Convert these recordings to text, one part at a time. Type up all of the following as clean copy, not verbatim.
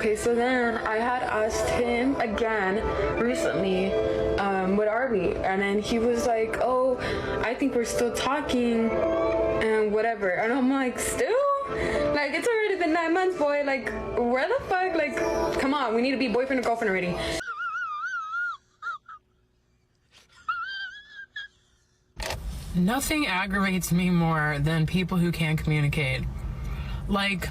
Okay, so then I had asked him again recently, what are we? And then he was like, oh, I think we're still talking and whatever. And I'm like, still? Like, it's already been 9 months, boy. Like, where the fuck? Like, come on, we need to be boyfriend and girlfriend already. Nothing aggravates me more than people who can't communicate. Like,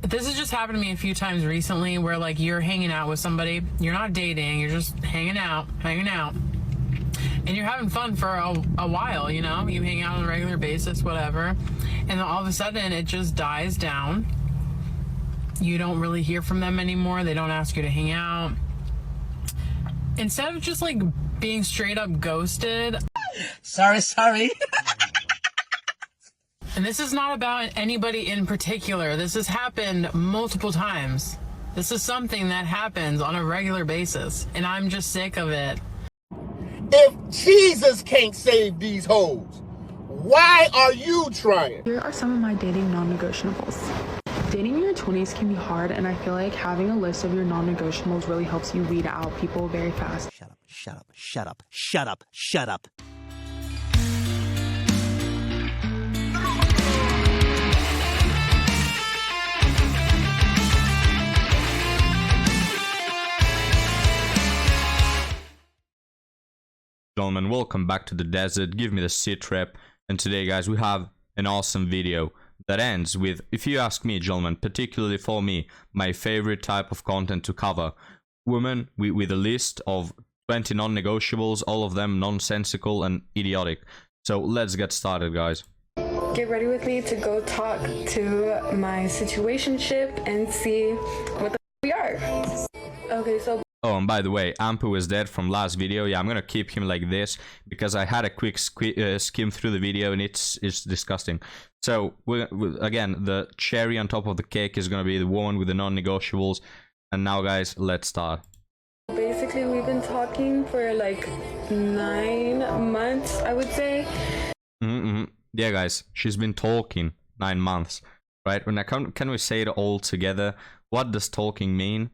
this has just happened to me a few times recently where, like, you're hanging out with somebody, you're not dating, you're just hanging out, and you're having fun for a while, you know? You hang out on a regular basis, whatever, and then all of a sudden it just dies down. You don't really hear from them anymore. They don't ask you to hang out. Instead of just, like, being straight up ghosted. Sorry. And this is not about anybody in particular. This has happened multiple times. This is something that happens on a regular basis, and I'm just sick of it. If Jesus can't save these hoes, why are you trying? Here are some of my dating non-negotiables. Dating in your 20s can be hard, and I feel like having a list of your non-negotiables really helps you weed out people very fast. Shut up. Gentlemen, welcome back to the desert. Give me the sit rep. And today, guys, we have an awesome video that ends with, if you ask me, gentlemen, particularly for me, my favorite type of content to cover. Women with a list of 20 non-negotiables, all of them nonsensical and idiotic. So let's get started, guys. Get ready with me to go talk to my situationship and see what the we are. Okay, so Oh, and by the way, Ampu is dead from last video. Yeah, I'm gonna keep him like this because I had a quick skim through the video and it's disgusting. So, again, the cherry on top of the cake is gonna be the woman with the non-negotiables. And now, guys, let's start. basically we've been talking for like 9 months, I would say. Yeah, guys, she's been talking 9 months, right? When can we say it all together? What does talking mean?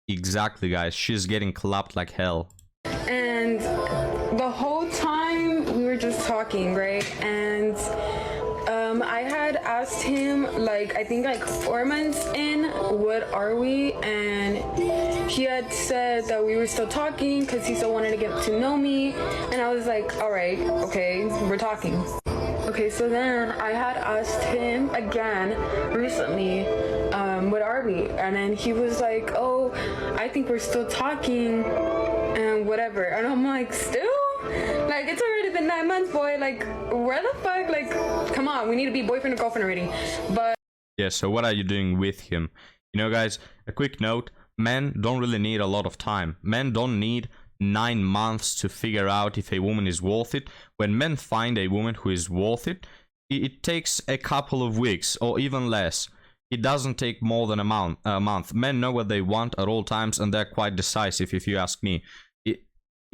Exactly, guys, she's getting clapped like hell. And the whole time we were just talking, right? And I had asked him, like, I think like 4 months in, what are we? And he had said that we were still talking because he still wanted to get to know me. And I was like, all right, okay, we're talking. Okay, so then I had asked him again recently, what are we? And then he was like, oh, I think we're still talking and whatever. And I'm like, still? Like, it's already been 9 months, boy. Like, where the fuck? Like, come on, we need to be boyfriend and girlfriend already. But yeah, so what are you doing with him? You know, guys, a quick note, men don't really need a lot of time. Men don't need 9 months to figure out if a woman is worth it. When men find a woman who is worth it, it takes a couple of weeks or even less. It doesn't take more than a month. Men know what they want at all times, and they're quite decisive, if you ask me.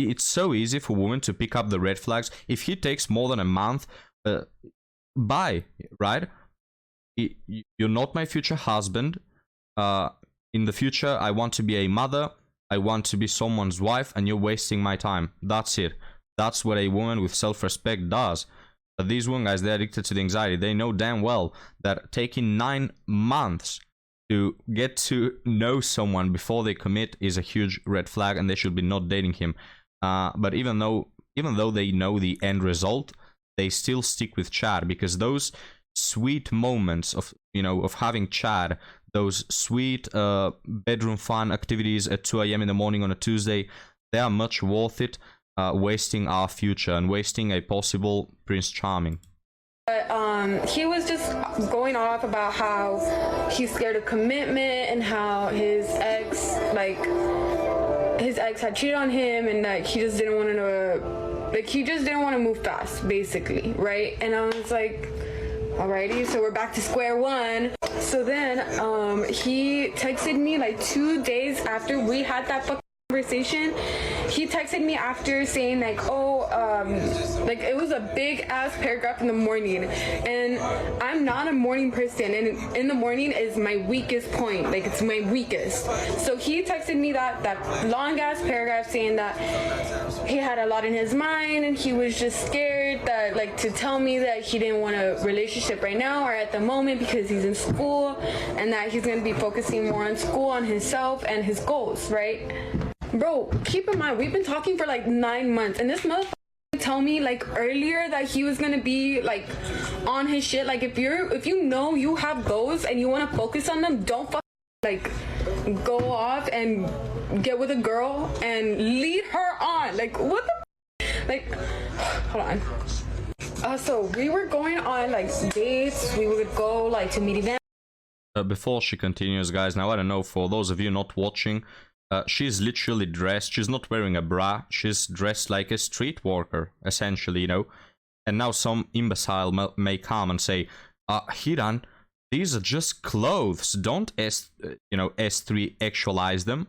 It's so easy for women to pick up the red flags. If he takes more than a month, bye, right? You're not my future husband. In the future, I want to be a mother. I want to be someone's wife, and you're wasting my time. That's it. That's what a woman with self-respect does. But these women, guys, they're addicted to the anxiety. They know damn well that taking 9 months to get to know someone before they commit is a huge red flag, and they should be not dating him. But even though they know the end result, they still stick with Chad, because those sweet moments of having Chad, those sweet bedroom fun activities at 2 a.m. in the morning on a Tuesday, they are much worth it. Wasting our future and wasting a possible Prince Charming. But he was just going off about how he's scared of commitment and how his ex had cheated on him, and that he just didn't want to move fast, basically, right? And I was like, alrighty, so we're back to square one. So then he texted me like 2 days after we had that fucking conversation, he texted me after saying like, oh, like it was a big ass paragraph in the morning, and I'm not a morning person, and in the morning is my weakest point, like it's my weakest. So he texted me that long ass paragraph saying that he had a lot in his mind and he was just scared that like to tell me that he didn't want a relationship right now or at the moment because he's in school, and that he's going to be focusing more on school, on himself and his goals, right? Bro, keep in mind, we've been talking for like 9 months, and this motherfucker tell me like earlier that he was gonna be like on his shit. Like if you know you have goals and you want to focus on them, don't like go off and get with a girl and lead her on. Like what the like hold on. So we were going on like dates, we would go like to meet events. Before she continues, guys, now I don't know, for those of you not watching, she's literally dressed, she's not wearing a bra, she's dressed like a street worker, essentially, you know. And now some imbecile may come and say, Hiran, these are just clothes, don't S3 actualize them.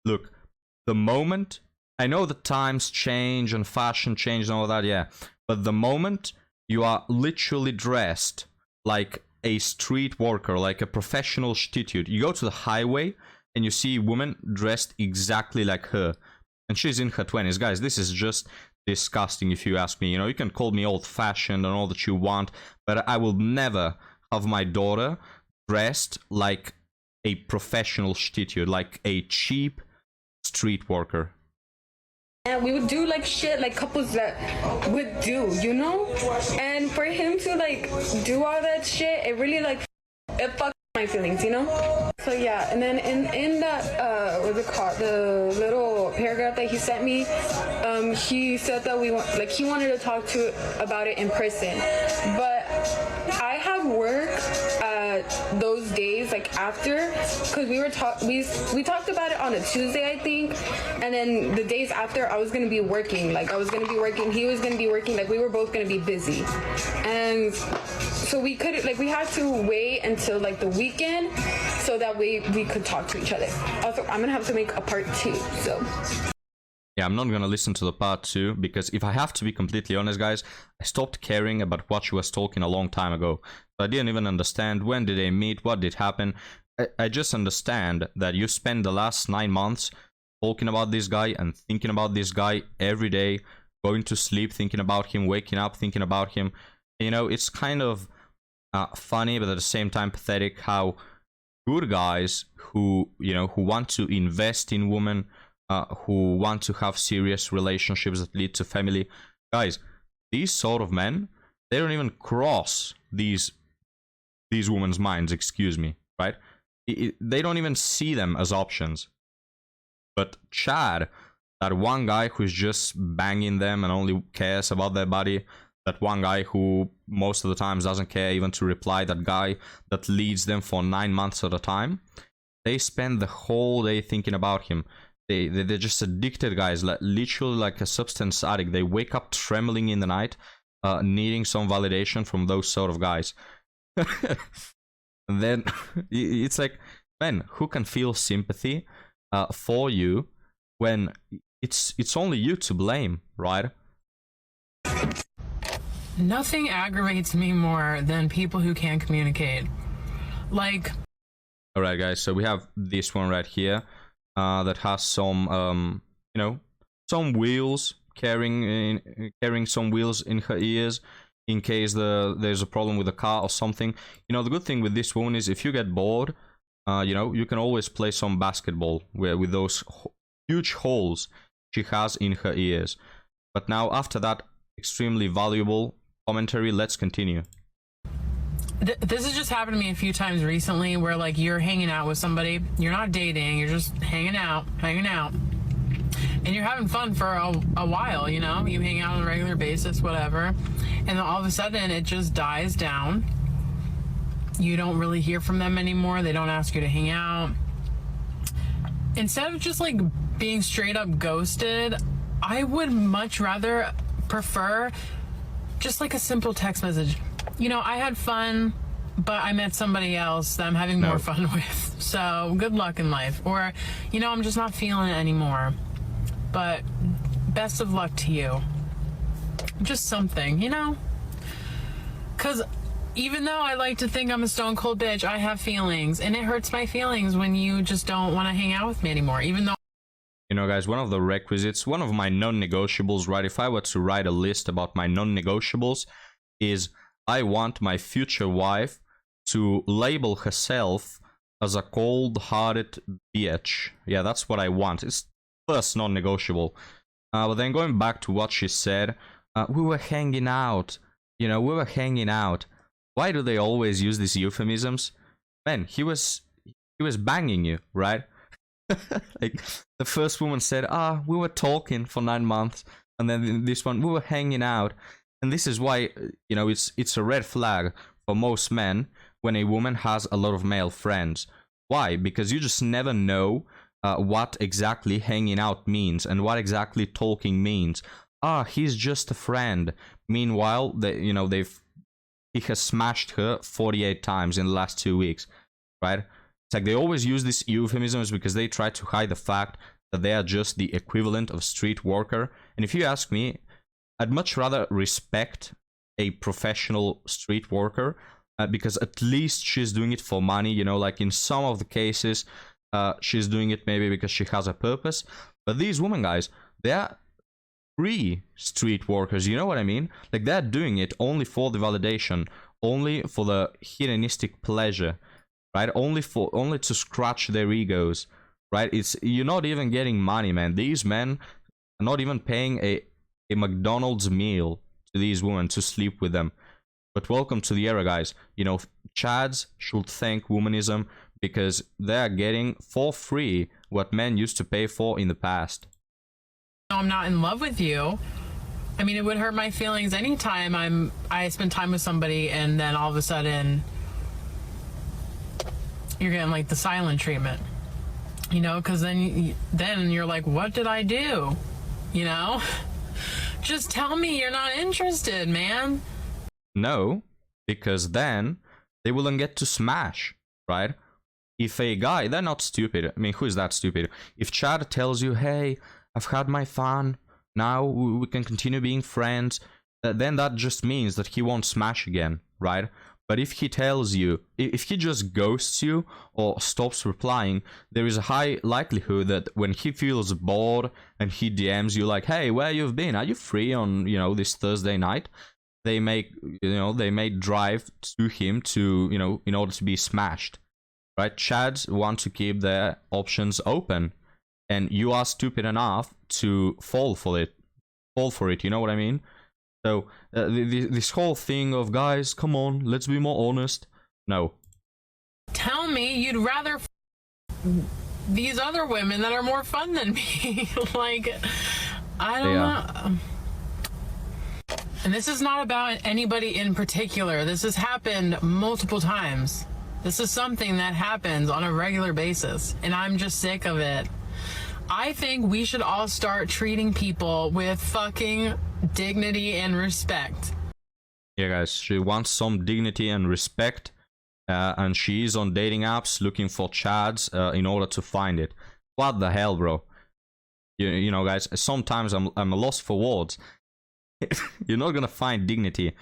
Look, the moment, I know the times change and fashion change and all that, yeah, but the moment you are literally dressed like a street worker, like a professional prostitute, you go to the highway and you see a woman dressed exactly like her, and she's in her 20s. Guys, this is just disgusting if you ask me. You know, you can call me old-fashioned and all that you want, but I will never have my daughter dressed like a professional prostitute, like a cheap street worker. And we would do like shit like couples that would do, you know? And for him to like do all that shit, it really like it fucked my feelings, you know? So yeah, and then in that what's it called, the little paragraph that he sent me, he said that he wanted to talk about it in person, but I had work those days like after, because we talked about it on a Tuesday, I think, and then the days after I was gonna be working, like I was gonna be working, he was gonna be working, like we were both gonna be busy, and so we couldn't, like we had to wait until like the weekend so that we could talk to each other. Also, I'm gonna have to make a part 2, so yeah, I'm not gonna listen to the part 2, because if I have to be completely honest, guys, I stopped caring about what she was talking a long time ago. I didn't even understand when did they meet, what did happen. I just understand that you spend the last 9 months talking about this guy and thinking about this guy every day, going to sleep thinking about him, waking up thinking about him. You know, it's kind of funny, but at the same time pathetic how good guys who, you know, who want to invest in women, who want to have serious relationships that lead to family, guys, these sort of men, they don't even cross these women's minds, excuse me, right? They don't even see them as options. But Chad, that one guy who's just banging them and only cares about their body, that one guy who most of the times doesn't care even to reply, that guy that leads them for 9 months at a time, they spend the whole day thinking about him. They're just addicted, guys, like literally like a substance addict. They wake up trembling in the night, needing some validation from those sort of guys. And then it's like, man, who can feel sympathy for you when it's only you to blame, right? Nothing aggravates me more than people who can't communicate. Like, all right, guys, so we have this one right here that has some you know, some wheels, carrying some wheels in her ears in case there's a problem with the car or something. You know, the good thing with this woman is if you get bored, you know, you can always play some basketball with those huge holes she has in her ears. But now after that extremely valuable commentary, let's continue. This has just happened to me a few times recently where like you're hanging out with somebody, you're not dating, you're just hanging out, and you're having fun for a while, you know, you hang out on a regular basis, whatever, and then all of a sudden it just dies down. You don't really hear from them anymore. They don't ask you to hang out. Instead of just like being straight up ghosted, I would much rather prefer just like a simple text message. You know, I had fun, but I met somebody else that I'm having more fun with. So good luck in life. Or, you know, I'm just not feeling it anymore. But best of luck to you. Just something, you know? Because even though I like to think I'm a stone cold bitch, I have feelings. And it hurts my feelings when you just don't want to hang out with me anymore. Even though... You know, guys, one of the requisites, one of my non-negotiables, right? If I were to write a list about my non-negotiables, is I want my future wife to label herself as a cold-hearted bitch. Yeah, that's what I want. It's first non-negotiable. But then going back to what she said, we were hanging out. You know, we were hanging out. Why do they always use these euphemisms? Man, he was banging you, right? Like, the first woman said, we were talking for 9 months. And then this one, we were hanging out. And this is why, you know, it's a red flag for most men when a woman has a lot of male friends. Why? Because you just never know what exactly hanging out means and what exactly talking means. He's just a friend. Meanwhile, he has smashed her 48 times in the last 2 weeks, right? It's like they always use these euphemisms because they try to hide the fact that they are just the equivalent of street worker. And if you ask me, I'd much rather respect a professional street worker because at least she's doing it for money, you know, like in some of the cases, she's doing it maybe because she has a purpose. But these women, guys, they're free street workers, you know what I mean? Like, they're doing it only for the validation, only for the hedonistic pleasure, right? Only to scratch their egos, right? You're not even getting money, man. These men are not even paying a McDonald's meal to these women to sleep with them. But welcome to the era, guys. You know, Chads should thank womanism because they're getting for free what men used to pay for in the past. I'm not in love with you. I mean, it would hurt my feelings anytime I spend time with somebody and then all of a sudden you're getting like the silent treatment, you know, because then you're like, what did I do? You know, just tell me you're not interested, man. No, because then they wouldn't get to smash, right? If a guy, they're not stupid. I mean, who is that stupid? If Chad tells you, hey, I've had my fun, now we can continue being friends, then that just means that he won't smash again, right? But if he tells you, if he just ghosts you or stops replying, there is a high likelihood that when he feels bored and he DMs you like, hey, where you've been? Are you free on, you know, this Thursday night? They may drive to him to, you know, in order to be smashed, right? Chads want to keep their options open, and you are stupid enough to fall for it, you know what I mean? So this whole thing of, guys, come on, let's be more honest. No. Tell me you'd rather these other women that are more fun than me. Like, I don't know. And this is not about anybody in particular. This has happened multiple times. This is something that happens on a regular basis, and I'm just sick of it. I think we should all start treating people with fucking dignity and respect. Yeah, guys, she wants some dignity and respect, and she is on dating apps looking for Chads in order to find it. What the hell, bro? You know, guys, sometimes I'm a loss for words. You're not gonna find dignity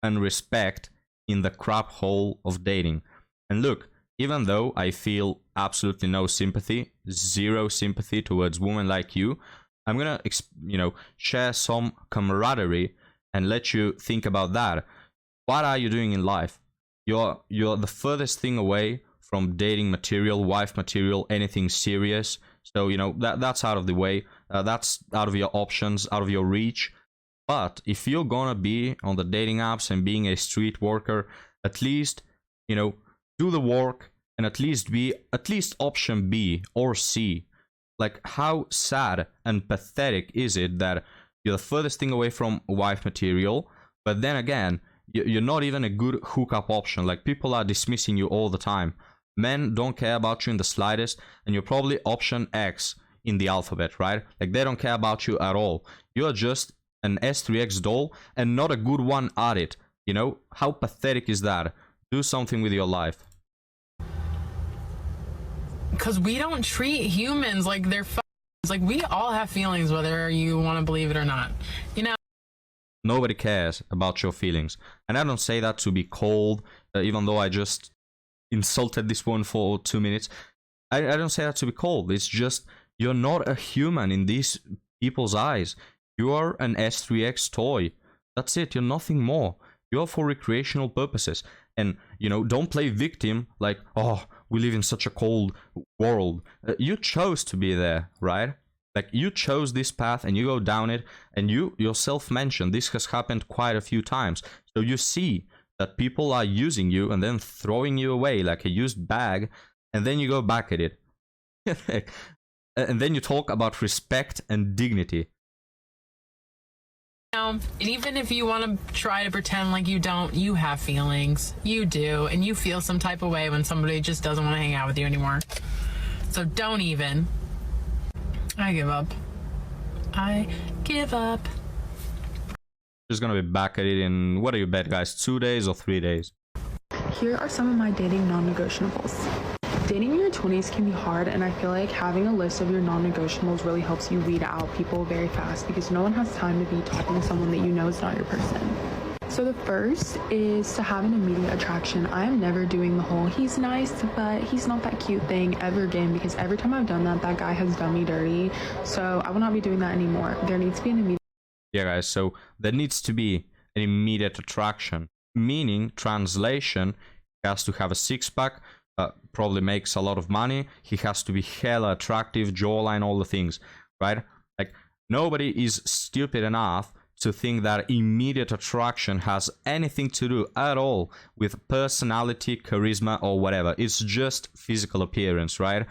and respect in the crap hole of dating. And look, even though I feel absolutely no sympathy, zero sympathy towards women like you, I'm gonna, you know, share some camaraderie and let you think about that. What are you doing in life? You're the furthest thing away from dating material, wife material, anything serious. So, you know, that's out of the way. That's out of your options, out of your reach. But if you're gonna be on the dating apps and being a street worker, at least, you know, do the work and at least be option B or C. Like, how sad and pathetic is it that you're the furthest thing away from wife material, but then again, you're not even a good hookup option. Like, people are dismissing you all the time. Men don't care about you in the slightest, and you're probably option X in the alphabet, right? Like, they don't care about you at all. You're just an S3X doll and not a good one at it. You know, how pathetic is that? Do something with your life. Because we don't treat humans like they're It's like we all have feelings, whether you want to believe it or not. You know. Nobody cares about your feelings. And I don't say that to be cold, even though I just insulted this one for 2 minutes. I don't say that to be cold. It's just you're not a human in these people's eyes. You are an S3X toy. That's it. You're nothing more. You're for recreational purposes. And, you know, don't play victim like, oh, we live in such a cold world. You chose to be there, right? Like, you chose this path and you go down it, and you yourself mentioned this has happened quite a few times. So you see that people are using you and then throwing you away like a used bag, and then you go back at it. And then you talk about respect and dignity. And even if you want to try to pretend like you don't, you have feelings. You do, and you feel some type of way when somebody just doesn't want to hang out with you anymore. So don't even. I give up. I give up. Just gonna be back at it in, what do you bet, guys? 2 days or 3 days? Here are some of my dating non-negotiables. Dating in your 20s can be hard, and I feel like having a list of your non-negotiables really helps you weed out people very fast, because no one has time to be talking to someone that you know is not your person. So the first is to have an immediate attraction. I am never doing the whole he's nice but he's not that cute thing ever again, because every time I've done that, that guy has done me dirty. So I will not be doing that anymore. There needs to be an immediate... Yeah, guys, so there needs to be an immediate attraction. Meaning, translation, he has to have a six-pack, probably makes a lot of money, he has to be hella attractive, jawline, all the things, right? Like, nobody is stupid enough to think that immediate attraction has anything to do at all with personality, charisma, or whatever. It's just physical appearance, right?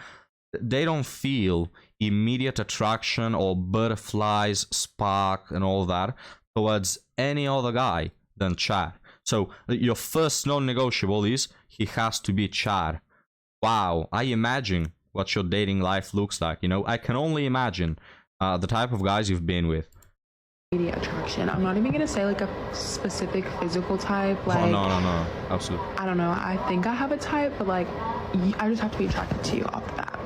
They don't feel immediate attraction or butterflies, spark, and all that towards any other guy than Chad. So your first non-negotiable is he has to be Chad. Wow, I imagine what your dating life looks like. You know, I can only imagine the type of guys you've been with. immediate attraction. I'm not even gonna say like a specific physical type. Like, oh, no, absolutely. I don't know. I think I have a type, but like, I just have to be attracted to you off the bat.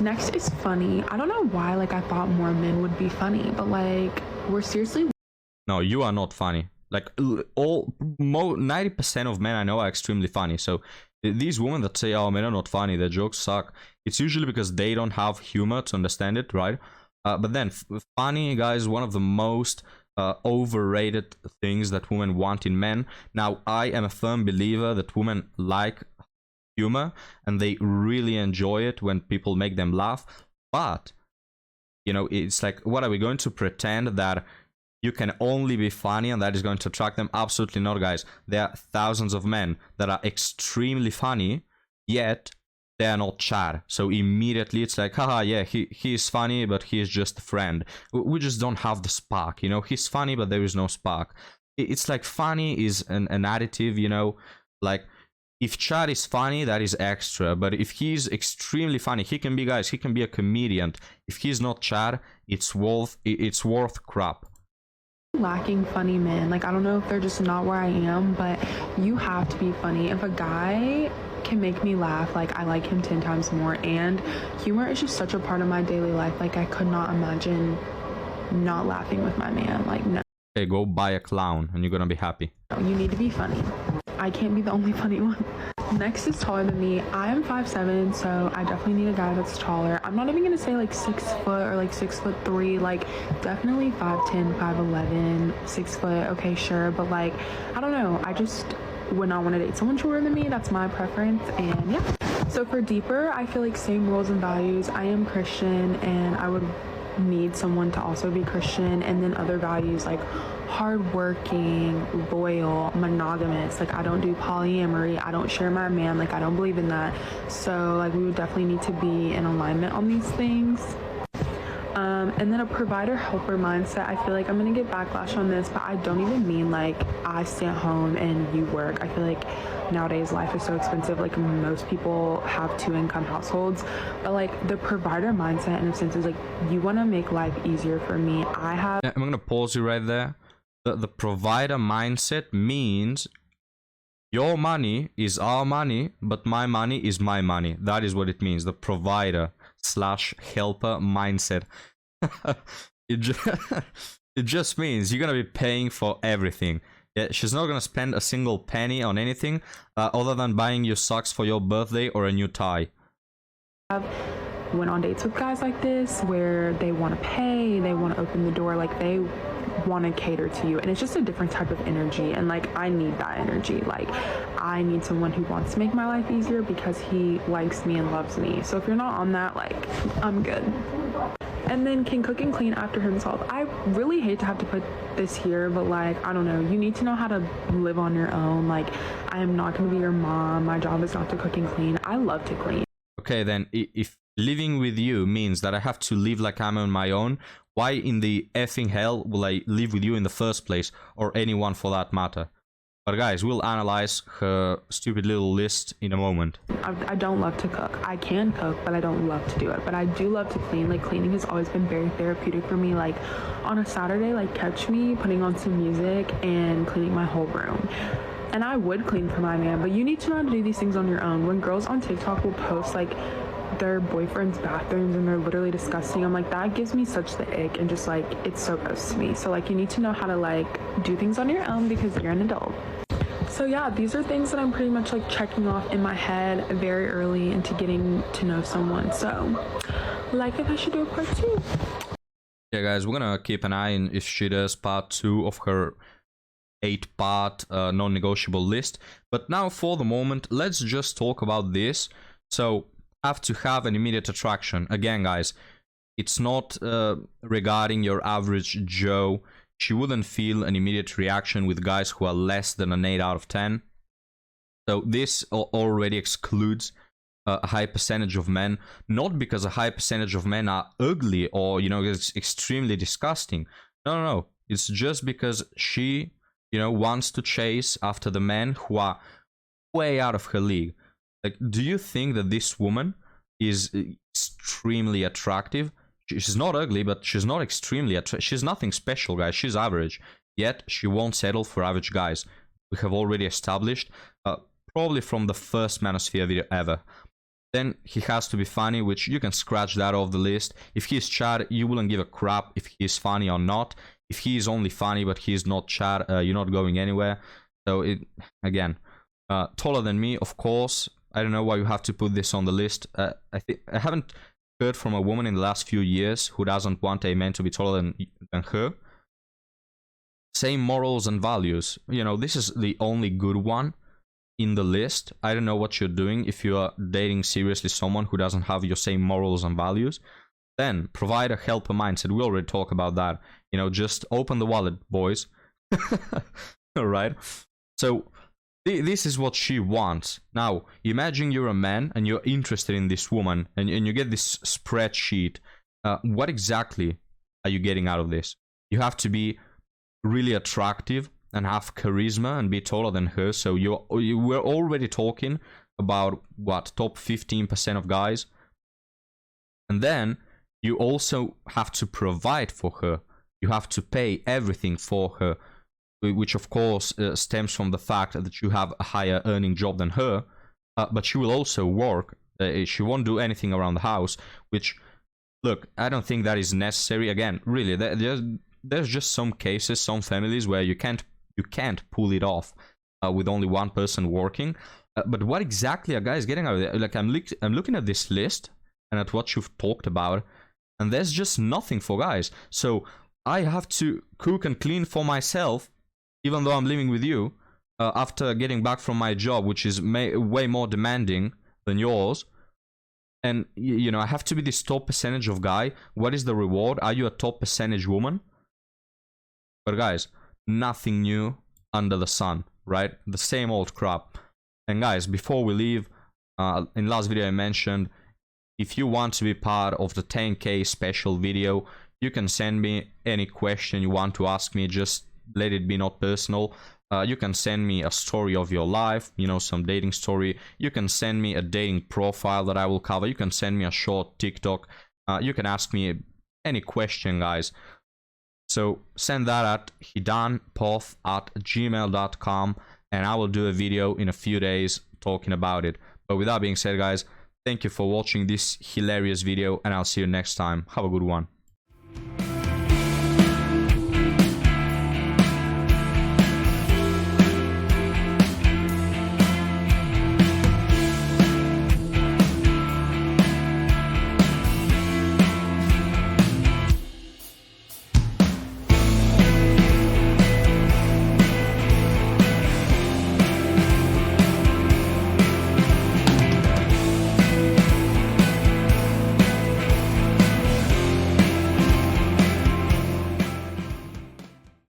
Next is funny. I don't know why. Like, I thought more men would be funny, but like, we're seriously. No, you are not funny. Like, 90% of men I know are extremely funny. So these women that say, "Oh, men are not funny, their jokes suck," it's usually because they don't have humor to understand it, right? But then, funny, guys, one of the most overrated things that women want in men. Now, I am a firm believer that women like humor and they really enjoy it when people make them laugh. But, you know, it's like, what are we going to pretend that you can only be funny and that is going to attract them? Absolutely not, guys. There are thousands of men that are extremely funny, yet they are not Chad. So immediately it's like, haha, yeah, he is funny, but he is just a friend. We just don't have the spark, you know? He's funny, but there is no spark. It's like funny is an additive, you know? Like, if Chad is funny, that is extra. But if he's extremely funny, he can be, guys, he can be a comedian. If he's not Chad, it's worth crap. Lacking funny men. Like, I don't know if they're just not where I am, but you have to be funny. If a guy can make me laugh, like, I like him 10 times more. And humor is just such a part of my daily life. Like, I could not imagine not laughing with my man. Like, no. Okay, go buy a clown and you're gonna be happy. You need to be funny. I can't be the only funny one. Next is taller than me. I am 5'7", so I definitely need a guy that's taller. I'm not even gonna say like 6 foot or like 6'3", like definitely 5'10", 5'11", 6 foot, okay, sure. But like, I don't know, I just would not want to date someone shorter than me. That's my preference. And yeah, so for deeper, I feel like same rules and values. I am Christian and I would need someone to also be Christian, and then other values like hardworking, loyal, monogamous. Like, I don't do polyamory, I don't share my man, like I don't believe in that. So like, we would definitely need to be in alignment on these things. And then a provider helper mindset. I feel like I'm gonna get backlash on this, but I don't even mean like I stay at home and you work. I feel like nowadays life is so expensive. Like, most people have 2-income households, but like the provider mindset in a sense is like, you want to make life easier for me. I'm gonna pause you right there. The provider mindset means your money is our money, but my money is my money. That is what it means. The provider / helper mindset. it, it just means you're gonna be paying for everything. Yeah, she's not gonna spend a single penny on anything other than buying you socks for your birthday or a new tie. I've went on dates with guys like this where they want to pay, they want to open the door, like they want to cater to you, and it's just a different type of energy, and like I need that energy. Like I need someone who wants to make my life easier because he likes me and loves me. So if you're not on that, like I'm good. And then can cook and clean after himself. I really hate to have to put this here, but like, I don't know, you need to know how to live on your own. Like, I am not going to be your mom. My job is not to cook and clean. I love to clean. Okay, then if living with you means that I have to live like I'm on my own, why in the effing hell will I live with you in the first place, or anyone for that matter? But guys, we'll analyze her stupid little list in a moment. I don't love to cook. I can cook, but I don't love to do it. But I do love to clean. Like cleaning has always been very therapeutic for me. Like on a Saturday, like catch me putting on some music and cleaning my whole room. And I would clean for my man, but you need to know how to do these things on your own. When girls on TikTok will post like their boyfriend's bathrooms and they're literally disgusting, I'm like, that gives me such the ick, and just like it's so gross to me. So like you need to know how to like do things on your own because you're an adult. So yeah, these are things that I'm pretty much like checking off in my head very early into getting to know someone. So like if I should do a part 2. Yeah guys, we're gonna keep an eye on if she does part 2 of her 8-part non-negotiable list. But now for the moment, let's just talk about this. So have to have an immediate attraction. Again guys, it's not regarding your average Joe. She wouldn't feel an immediate reaction with guys who are less than an 8 out of 10. So this already excludes a high percentage of men, not because a high percentage of men are ugly or, you know, it's extremely disgusting. No. It's just because she, you know, wants to chase after the men who are way out of her league. Like, do you think that this woman is extremely attractive? She's not ugly, but she's not extremely attractive. She's nothing special, guys. She's average. Yet, she won't settle for average guys. We have already established, probably from the first Manosphere video ever. Then, he has to be funny, which you can scratch that off the list. If he's Chad, you wouldn't give a crap if he's funny or not. If he is only funny, but he's not Chad, you're not going anywhere. So, again, taller than me, of course. I don't know why you have to put this on the list. I haven't heard from a woman in the last few years who doesn't want a man to be taller than her. Same morals and values. You know, this is the only good one in the list. I don't know what you're doing if you are dating seriously someone who doesn't have your same morals and values. Then provide a helper mindset. We already talked about that. You know, just open the wallet, boys. All right. So this is what she wants. Now, imagine you're a man and you're interested in this woman and you get this spreadsheet. What exactly are you getting out of this? You have to be really attractive and have charisma and be taller than her. So we're already talking about, what, top 15% of guys. And then you also have to provide for her. You have to pay everything for her, which of course stems from the fact that you have a higher earning job than her, but she will also work. She won't do anything around the house, which, look, I don't think that is necessary. Again, really, there's just some cases, some families where you can't pull it off with only one person working. But what exactly are guys getting out of it? Like, I'm looking at this list and at what you've talked about, and there's just nothing for guys. So I have to cook and clean for myself, even though I'm living with you, after getting back from my job, which is way more demanding than yours. And, you know, I have to be this top percentage of guy. What is the reward? Are you a top percentage woman? But guys, nothing new under the sun, right? The same old crap. And guys, before we leave, in last video I mentioned, if you want to be part of the 10K special video, you can send me any question you want to ask me. Just let it be not personal. You can send me a story of your life, you know, some dating story. You can send me a dating profile that I will cover. You can send me a short TikTok. You can ask me any question, guys. So send that at hidanpoth@gmail.com, and I will do a video in a few days talking about it. But with that being said, guys, thank you for watching this hilarious video, and I'll see you next time. Have a good one.